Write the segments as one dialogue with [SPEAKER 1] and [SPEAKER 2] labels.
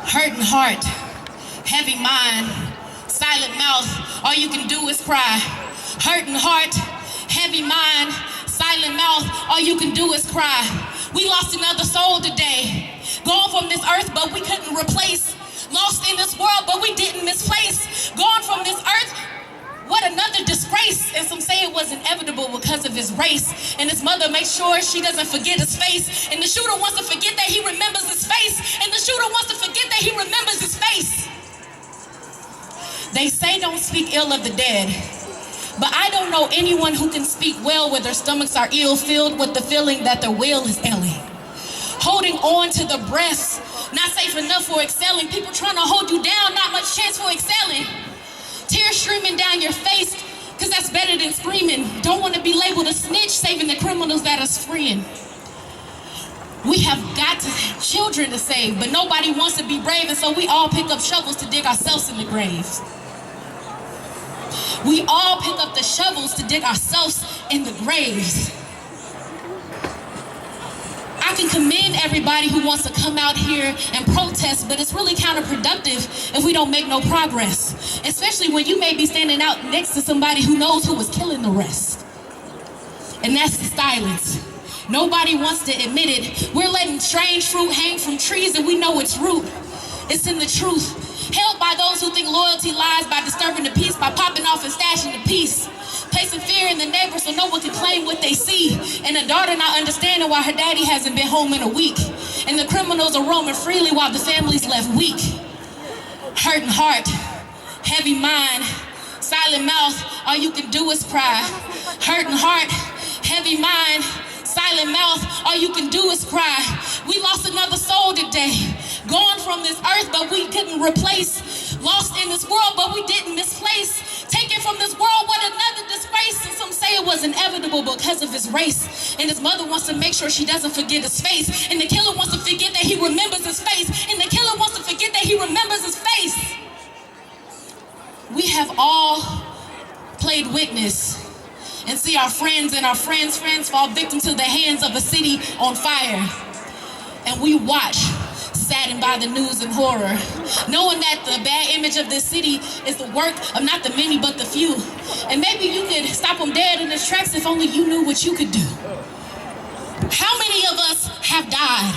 [SPEAKER 1] Hurting heart, heavy mind, silent mouth, all you can do is cry. Hurting heart, heavy mind, silent mouth, all you can do is cry. We lost another soul today, gone from this earth but we couldn't replace. Lost in this world but we didn't misplace. Gone from this earth, what another disgrace. And some say it was inevitable because of his race. And his mother makes sure she doesn't forget his face. And the shooter wants to forget that he remembers his face. And the shooter wants to forget that he remembers his face. They say don't speak ill of the dead, but I don't know anyone who can speak well where their stomachs are ill, filled with the feeling that their will is ailing. Holding on to the breast, not safe enough for excelling. People trying to hold you down, not much chance for excelling. Tears streaming down your face, cause that's better than screaming. Don't want to be labeled a snitch, saving the criminals that are freeing. We have got children to save, but nobody wants to be brave, and so we all pick up shovels to dig ourselves in the graves. We all pick up the shovels to dig ourselves in the graves. I can commend everybody who wants to come out here and protest, but it's really counterproductive if we don't make no progress, especially when you may be standing out next to somebody who knows who was killing the rest. And that's the silence. Nobody wants to admit it. We're letting strange fruit hang from trees and we know its root. It's in the truth. Held by those who think loyalty lies by disturbing the peace, by popping off and stashing the peace. Placing fear in the neighbors so no one can claim what they see. And a daughter not understanding why her daddy hasn't been home in a week. And the criminals are roaming freely while the family's left weak. Hurting heart, heavy mind, silent mouth, all you can do is cry. Hurting heart, heavy mind, silent mouth, all you can do is cry. We lost another soul today. Gone from this earth, but we couldn't replace. Lost in this world, but we didn't misplace. Taken from this world, what another disgrace. And some say it was inevitable because of his race. And his mother wants to make sure she doesn't forget his face. And the killer wants to forget that he remembers his face. And the killer wants to forget that he remembers his face. We have all played witness and see our friends and our friends' friends fall victim to the hands of a city on fire. And we watch, saddened by the news and horror, knowing that the bad image of this city is the work of not the many but the few. And maybe you could stop them dead in their tracks if only you knew what you could do. How many of us have died?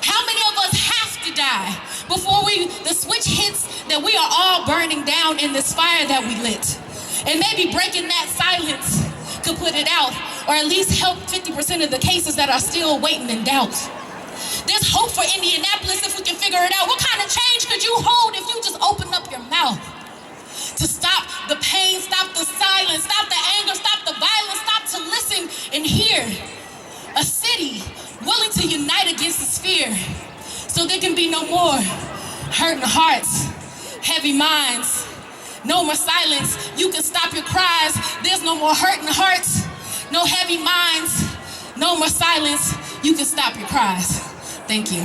[SPEAKER 1] How many of us have to die before the switch hits that we are all burning down in this fire that we lit? And maybe breaking that silence could put it out, or at least help 50% of the cases that are still waiting in doubt. There's hope for Indianapolis if we can figure it out. What kind of change could you hold if you just open up your mouth? To stop the pain, stop the silence, stop the anger, stop the violence, stop to listen and hear. A city willing to unite against this fear, so there can be no more hurting hearts, heavy minds. No more silence. You can stop your cries. There's no more hurting hearts, no heavy minds, no more silence. You can stop your cries. Thank you.